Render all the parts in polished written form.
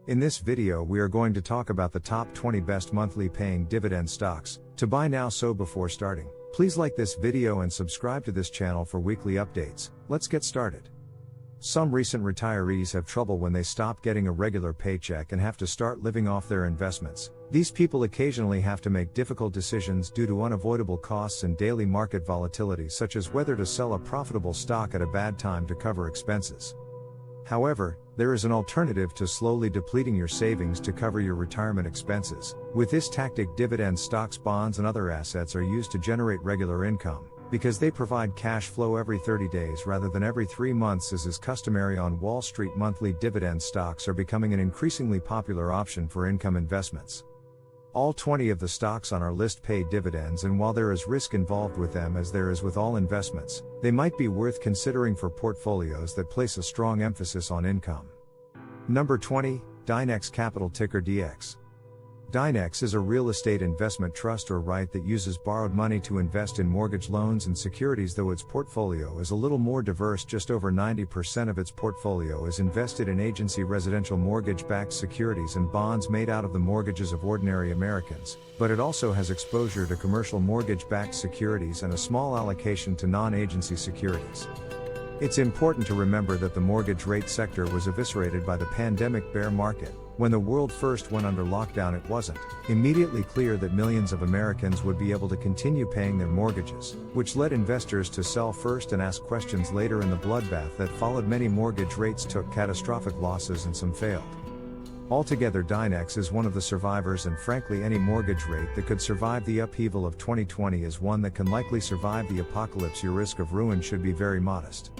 In this video we are going to talk about the top 20 best monthly paying dividend stocks to buy now. So before starting, please like this video and subscribe to this channel for weekly updates. Let's get started. Some recent retirees have trouble when they stop getting a regular paycheck and have to start living off their investments. These people occasionally have to make difficult decisions due to unavoidable costs and daily market volatility, such as whether to sell a profitable stock at a bad time to cover expenses. However, there is an alternative to slowly depleting your savings to cover your retirement expenses. With this tactic, dividend stocks, bonds, and other assets are used to generate regular income, because they provide cash flow every 30 days rather than every 3 months, as is customary on Wall Street. Monthly dividend stocks are becoming an increasingly popular option for income investments. All 20 of the stocks on our list pay dividends, and while there is risk involved with them, as there is with all investments, they might be worth considering for portfolios that place a strong emphasis on income. Number 20, Dynex Capital, ticker DX. Dynex is a real estate investment trust or REIT that uses borrowed money to invest in mortgage loans and securities. Though its portfolio is a little more diverse, just over 90% of its portfolio is invested in agency residential mortgage-backed securities and bonds made out of the mortgages of ordinary Americans, but it also has exposure to commercial mortgage-backed securities and a small allocation to non-agency securities. It's important to remember that the mortgage rate sector was eviscerated by the pandemic bear market. When the world first went under lockdown, it wasn't immediately clear that millions of Americans would be able to continue paying their mortgages, which led investors to sell first and ask questions later. In the bloodbath that followed, many mortgage rates took catastrophic losses and some failed. Altogether, Dynex is one of the survivors, and frankly, any mortgage rate that could survive the upheaval of 2020 is one that can likely survive the apocalypse. Your risk of ruin should be very modest.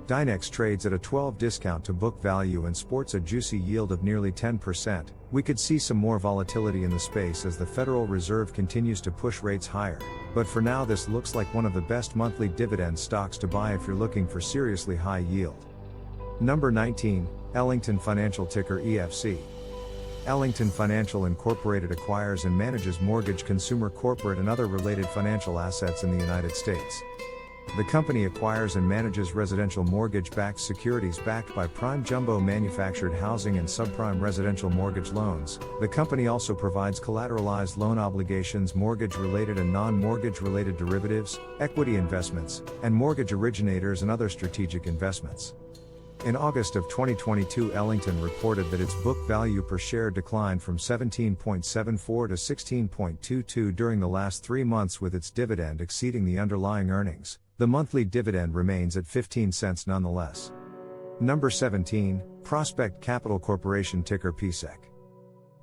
Dynex trades at a 12 discount to book value and sports a juicy yield of nearly 10%. We could see some more volatility in the space as the Federal Reserve continues to push rates higher, but for now this looks like one of the best monthly dividend stocks to buy if you're looking for seriously high yield. Number 19, Ellington Financial, ticker EFC. Ellington Financial Incorporated acquires and manages mortgage, consumer, corporate, and other related financial assets in the United States. The company acquires and manages residential mortgage-backed securities backed by prime jumbo manufactured housing and subprime residential mortgage loans. The company also provides collateralized loan obligations, mortgage-related and non-mortgage-related derivatives, equity investments, and mortgage originators and other strategic investments. In August of 2022, Ellington reported that its book value per share declined from 17.74 to 16.22 during the last 3 months, with its dividend exceeding the underlying earnings. The monthly dividend remains at 15 cents nonetheless. Number 17, Prospect Capital Corporation, ticker PSEC.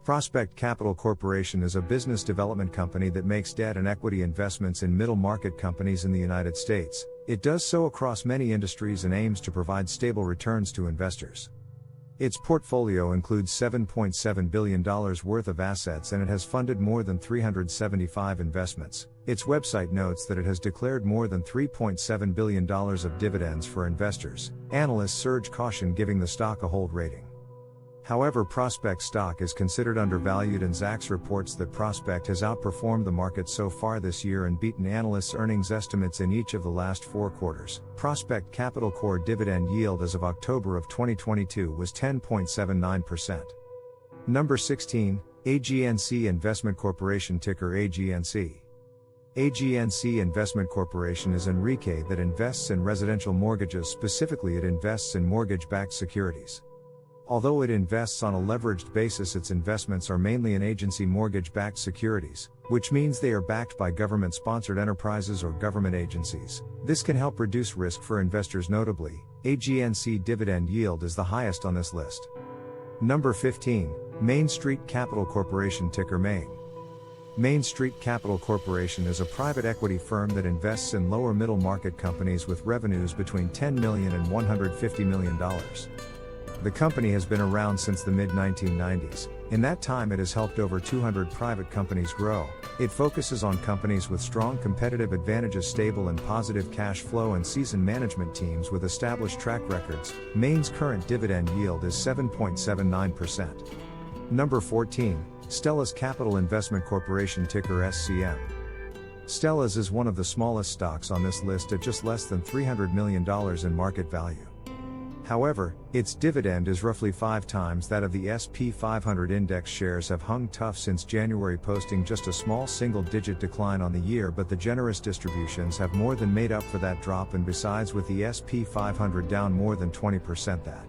Prospect Capital Corporation is a business development company that makes debt and equity investments in middle market companies in the United States. It does so across many industries and aims to provide stable returns to investors. Its portfolio includes $7.7 billion worth of assets, and it has funded more than 375 investments. Its website notes that it has declared more than $3.7 billion of dividends for investors. Analysts urge caution, giving the stock a hold rating. However, Prospect stock is considered undervalued, and Zacks reports that Prospect has outperformed the market so far this year and beaten analysts' earnings estimates in each of the last 4 quarters. Prospect Capital core dividend yield as of October of 2022 was 10.79%. Number 16, AGNC Investment Corporation, ticker AGNC. AGNC Investment Corporation is Enrique that invests in residential mortgages. Specifically, it invests in mortgage-backed securities. Although it invests on a leveraged basis, its investments are mainly in agency mortgage-backed securities, which means they are backed by government-sponsored enterprises or government agencies. This can help reduce risk for investors. Notably, AGNC dividend yield is the highest on this list. Number 15, Main Street Capital Corporation, ticker MAIN. Main Street Capital Corporation is a private equity firm that invests in lower middle market companies with revenues between $10 million and $150 million. The company has been around since the mid-1990s. In that time, it has helped over 200 private companies grow. It focuses on companies with strong competitive advantages, stable and positive cash flow, and seasoned management teams with established track records. Main's current dividend yield is 7.79%. Number 14, Stella's Capital Investment Corporation, ticker SCM. Stella's is one of the smallest stocks on this list at just less than $300 million in market value. However, its dividend is roughly 5 times that of the S&P 500 index. Shares have hung tough since January, posting just a small single-digit decline on the year, but the generous distributions have more than made up for that drop, and besides, with the S&P 500 down more than 20%, that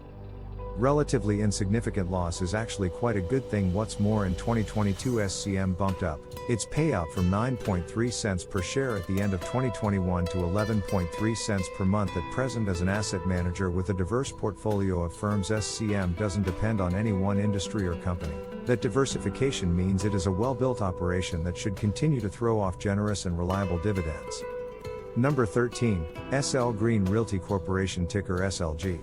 relatively insignificant loss is actually quite a good thing. What's more, in 2022 SCM bumped up its payout from 9.3 cents per share at the end of 2021 to 11.3 cents per month at present. As an asset manager with a diverse portfolio of firms, SCM doesn't depend on any one industry or company. That diversification means it is a well-built operation that should continue to throw off generous and reliable dividends. Number 13, SL Green Realty Corporation, ticker SLG.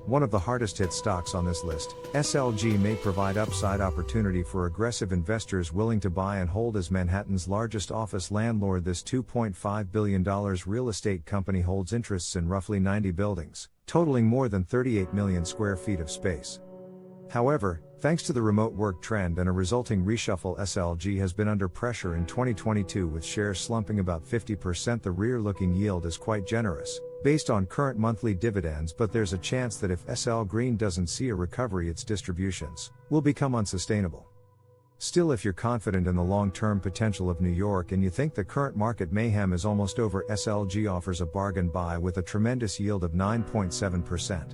One of the hardest hit stocks on this list, SLG may provide upside opportunity for aggressive investors willing to buy and hold. As Manhattan's largest office landlord, this $2.5 billion real estate company holds interests in roughly 90 buildings, totaling more than 38 million square feet of space. However, thanks to the remote work trend and a resulting reshuffle, SLG has been under pressure in 2022, with shares slumping about 50%. The rear-looking yield is quite generous, based on current monthly dividends, but there's a chance that if SL Green doesn't see a recovery, its distributions will become unsustainable. Still, if you're confident in the long-term potential of New York and you think the current market mayhem is almost over, SLG offers a bargain buy with a tremendous yield of 9.7%.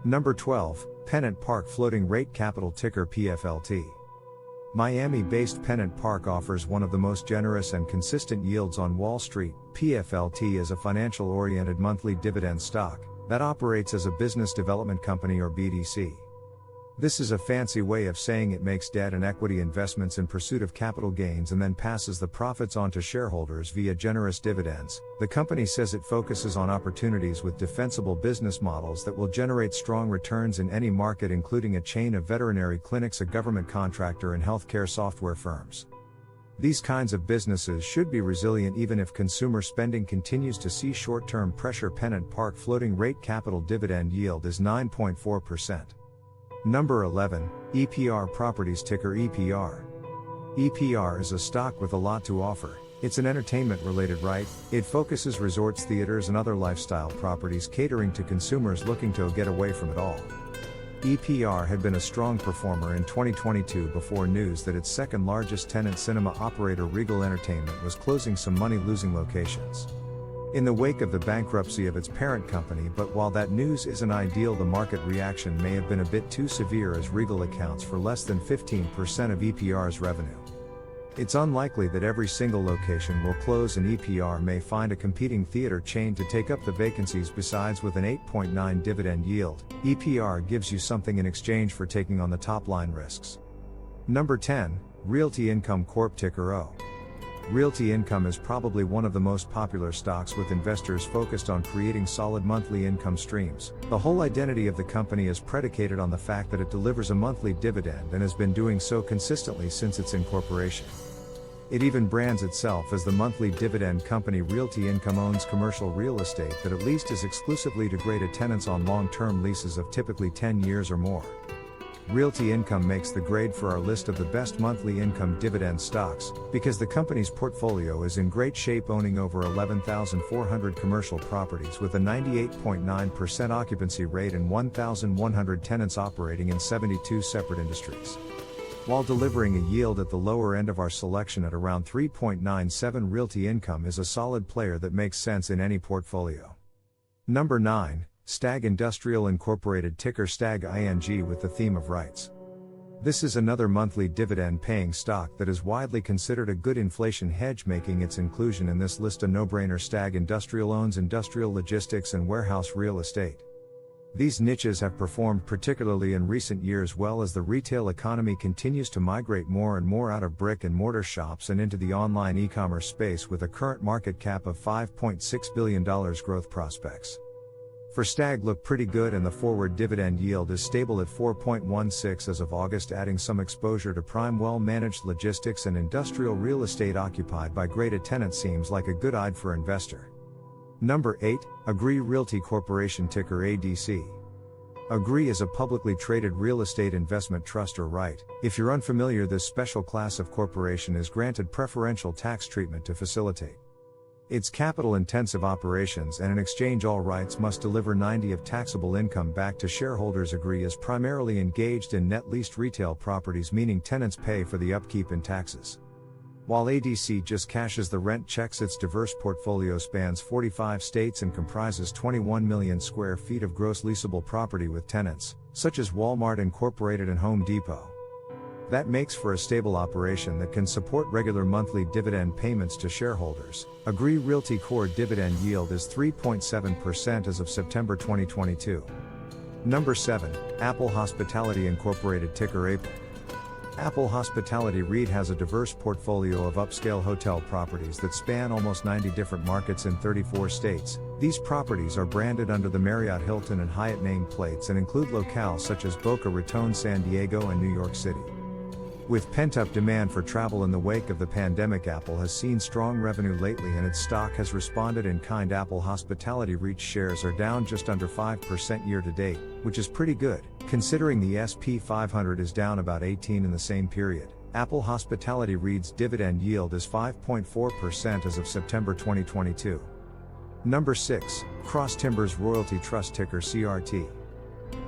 Number 12, Pennant Park Floating Rate Capital, ticker PFLT. Miami-based Pennant Park offers one of the most generous and consistent yields on Wall Street. PFLT is a financial-oriented monthly dividend stock that operates as a business development company, or BDC. This is a fancy way of saying it makes debt and equity investments in pursuit of capital gains and then passes the profits on to shareholders via generous dividends. The company says it focuses on opportunities with defensible business models that will generate strong returns in any market, including a chain of veterinary clinics, a government contractor, and healthcare software firms. These kinds of businesses should be resilient even if consumer spending continues to see short-term pressure. Pennant Park Floating Rate Capital dividend yield is 9.4%. Number 11, EPR Properties, ticker EPR. EPR is a stock with a lot to offer. It's an entertainment-related REIT. It focuses resorts, theaters, and other lifestyle properties, catering to consumers looking to get away from it all. EPR had been a strong performer in 2022 before news that its second-largest tenant, cinema operator Regal Entertainment, was closing some money-losing locations in the wake of the bankruptcy of its parent company. But while that news isn't ideal, the market reaction may have been a bit too severe, as Regal accounts for less than 15% of EPR's revenue. It's unlikely that every single location will close, and EPR may find a competing theater chain to take up the vacancies. Besides, with an 8.9 dividend yield, EPR gives you something in exchange for taking on the top-line risks. Number 10, Realty Income Corp, ticker O. Realty Income is probably one of the most popular stocks, with investors focused on creating solid monthly income streams. The whole identity of the company is predicated on the fact that it delivers a monthly dividend and has been doing so consistently since its incorporation. It even brands itself as the monthly dividend company. Realty Income owns commercial real estate that at least is exclusively to great tenants on long-term leases of typically 10 years or more. Realty Income makes the grade for our list of the best monthly income dividend stocks, because the company's portfolio is in great shape, owning over 11,400 commercial properties with a 98.9% occupancy rate and 1,100 tenants operating in 72 separate industries. While delivering a yield at the lower end of our selection at around 3.97, Realty Income is a solid player that makes sense in any portfolio. Number 9, Stag Industrial Incorporated, ticker Stag ING. With the theme of rights, this is another monthly dividend-paying stock that is widely considered a good inflation hedge, making its inclusion in this list a no-brainer. Stag Industrial owns industrial logistics and warehouse real estate. These niches have performed particularly in recent years, well, as the retail economy continues to migrate more and more out of brick-and-mortar shops and into the online e-commerce space, with a current market cap of $5.6 billion. Growth prospects for Stag look pretty good, and the forward dividend yield is stable at 4.16 as of August. Adding some exposure to prime, well-managed logistics and industrial real estate occupied by great tenants seems like a good idea for investor. Number 8, Agree Realty Corporation, ticker ADC. Agree is a publicly traded real estate investment trust, or REIT. If you're unfamiliar, this special class of corporation is granted preferential tax treatment to facilitate Its capital-intensive operations and in exchange all rights must deliver 90 of taxable income back to shareholders. Agree is primarily engaged in net leased retail properties, meaning tenants pay for the upkeep and taxes. While ADC just cashes the rent checks, its diverse portfolio spans 45 states and comprises 21 million square feet of gross leasable property with tenants, such as Walmart Incorporated and Home Depot. That makes for a stable operation that can support regular monthly dividend payments to shareholders. Agree Realty core dividend yield is 3.7% as of September 2022. Number 7, Apple Hospitality Incorporated, ticker APL. Apple Hospitality REIT has a diverse portfolio of upscale hotel properties that span almost 90 different markets in 34 states. These properties are branded under the Marriott, Hilton, and Hyatt nameplates and include locales such as Boca Raton, San Diego, and New York City. With pent-up demand for travel in the wake of the pandemic, Apple has seen strong revenue lately and its stock has responded in kind. Apple Hospitality REIT shares are down just under 5% year to date, which is pretty good, considering the S&P 500 is down about 18% in the same period. Apple Hospitality REIT's dividend yield is 5.4% as of September 2022. Number 6, Cross Timbers Royalty Trust, ticker CRT.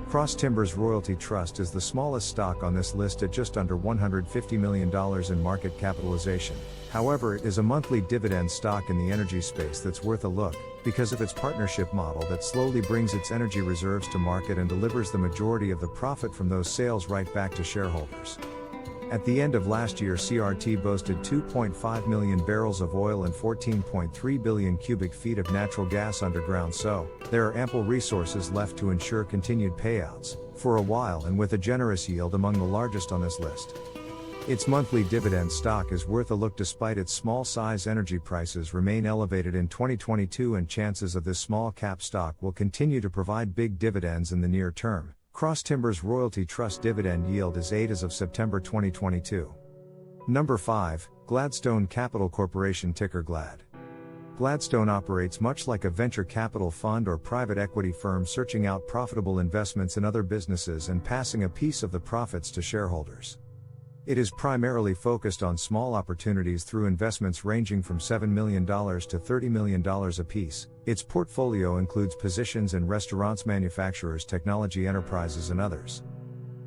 Cross Timbers Royalty Trust is the smallest stock on this list at just under $150 million in market capitalization. However, it is a monthly dividend stock in the energy space that's worth a look, because of its partnership model that slowly brings its energy reserves to market and delivers the majority of the profit from those sales right back to shareholders. At the end of last year, CRT boasted 2.5 million barrels of oil and 14.3 billion cubic feet of natural gas underground, so there are ample resources left to ensure continued payouts for a while, and with a generous yield among the largest on this list. Its monthly dividend stock is worth a look despite its small size. Energy prices remain elevated in 2022 and chances of this small cap stock will continue to provide big dividends in the near term. Cross Timbers Royalty Trust dividend yield is 8% as of September 2022. Number 5, Gladstone Capital Corporation, ticker GLAD. Gladstone operates much like a venture capital fund or private equity firm, searching out profitable investments in other businesses and passing a piece of the profits to shareholders. It is primarily focused on small opportunities through investments ranging from $7 million to $30 million apiece. Its portfolio includes positions in restaurants, manufacturers, technology enterprises, and others.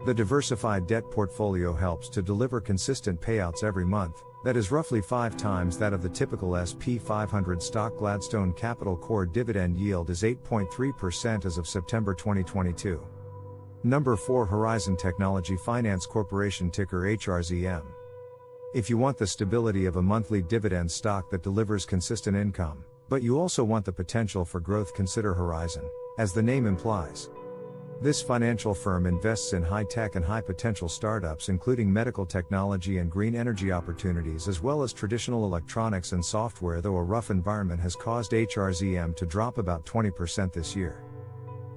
The diversified debt portfolio helps to deliver consistent payouts every month, that is roughly 5 times that of the typical S&P 500 stock. Gladstone Capital core dividend yield is 8.3% as of September 2022. Number 4, Horizon Technology Finance Corporation, ticker HRZM. If you want the stability of a monthly dividend stock that delivers consistent income, but you also want the potential for growth, consider Horizon, as the name implies. This financial firm invests in high-tech and high-potential startups, including medical technology and green energy opportunities, as well as traditional electronics and software, though a rough environment has caused HRZM to drop about 20% this year.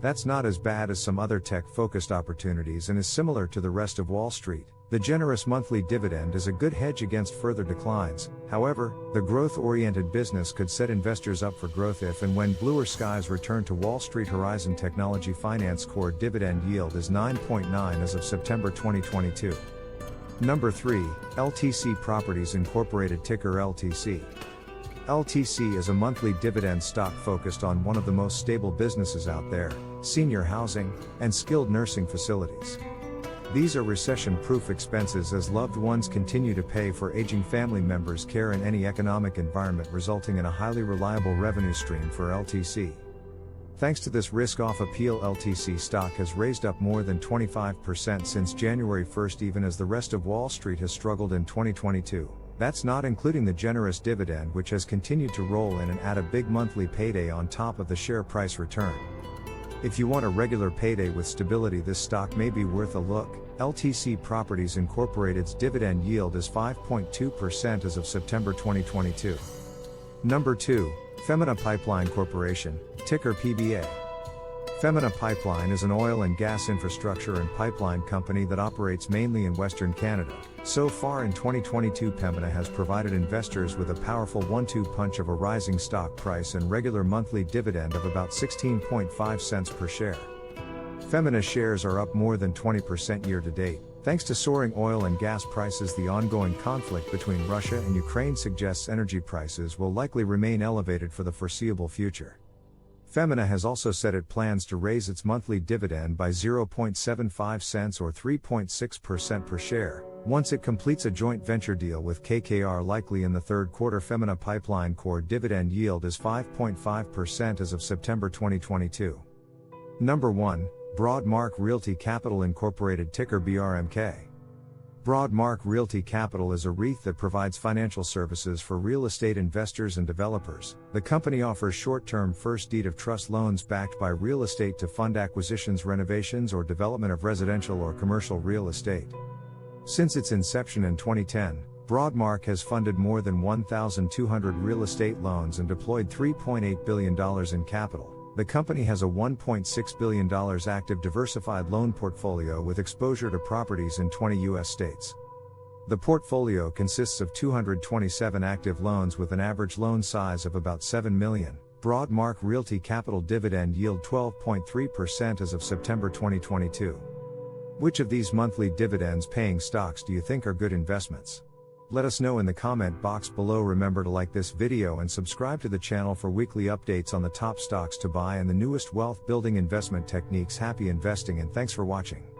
That's not as bad as some other tech-focused opportunities and is similar to the rest of Wall Street. The generous monthly dividend is a good hedge against further declines. However, the growth-oriented business could set investors up for growth if and when bluer skies return to Wall Street. Horizon Technology Finance core dividend yield is 9.9% as of September 2022. Number 3, LTC Properties Incorporated, ticker LTC. LTC is a monthly dividend stock focused on one of the most stable businesses out there, senior housing and skilled nursing facilities. These are recession-proof expenses as loved ones continue to pay for aging family members' care in any economic environment, resulting in a highly reliable revenue stream for LTC. Thanks to this risk-off appeal, LTC stock has raised up more than 25% since January 1st, even as the rest of Wall Street has struggled in 2022. That's not including the generous dividend, which has continued to roll in and add a big monthly payday on top of the share price return. If you want a regular payday with stability, this stock may be worth a look. LTC Properties Incorporated's dividend yield is 5.2% as of September 2022. Number 2, Pembina Pipeline Corporation, ticker PBA. Pembina Pipeline is an oil and gas infrastructure and pipeline company that operates mainly in Western Canada. So far in 2022, Pembina has provided investors with a powerful 1-2 punch of a rising stock price and regular monthly dividend of about 16.5 cents per share. Pembina shares are up more than 20% year to date, Thanks to soaring oil and gas prices, the ongoing conflict between Russia and Ukraine suggests energy prices will likely remain elevated for the foreseeable future. Femina has also said it plans to raise its monthly dividend by 0.75 cents or 3.6% per share, once it completes a joint venture deal with KKR likely in the third quarter. Femina Pipeline core dividend yield is 5.5% as of September 2022. Number 1. Broadmark Realty Capital Incorporated, ticker BRMK. Broadmark Realty Capital is a REIT that provides financial services for real estate investors and developers. The company offers short-term first deed of trust loans backed by real estate to fund acquisitions, renovations, or development of residential or commercial real estate. Since its inception in 2010, Broadmark has funded more than 1,200 real estate loans and deployed $3.8 billion in capital. The company has a $1.6 billion active diversified loan portfolio with exposure to properties in 20 U.S. states. The portfolio consists of 227 active loans with an average loan size of about $7 million. Broadmark Realty Capital dividend yield 12.3% as of September 2022. Which of these monthly dividends paying stocks do you think are good investments? Let us know in the comment box below. Remember to like this video and subscribe to the channel for weekly updates on the top stocks to buy and the newest wealth building investment techniques. Happy investing and thanks for watching.